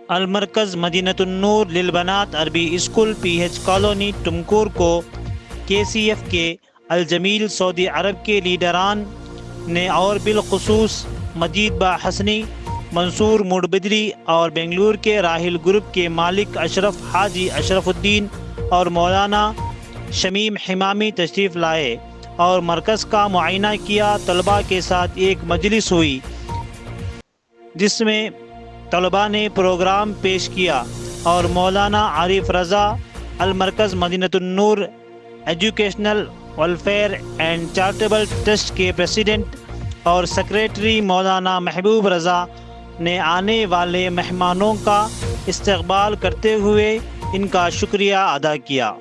المرکز مدینۃ النور للبنات عربی school PH colony Tumkur کو KCF کے الجمیل سعودی عرب کے لیڈران نے اور بالخصوص مجید با حسنی، منصور موڈبدری اور بنگلور کے راہل گروپ کے مالک اشرف حاجی اشرف الدین اور مولانا شمیم حمامی تشریف لائے اور مرکز کا معائنہ کیا۔ طلباء کے ساتھ ایک مجلس ہوئی جس میں طلباء نے پروگرام پیش کیا اور مولانا عارف رضا المرکز مدینۃ النور educational welfare and charitable trust کے پریزیڈنٹ اور سیکریٹری مولانا محبوب رضا نے آنے والے مہمانوں کا استقبال کرتے ہوئے ان کا شکریہ ادا کیا۔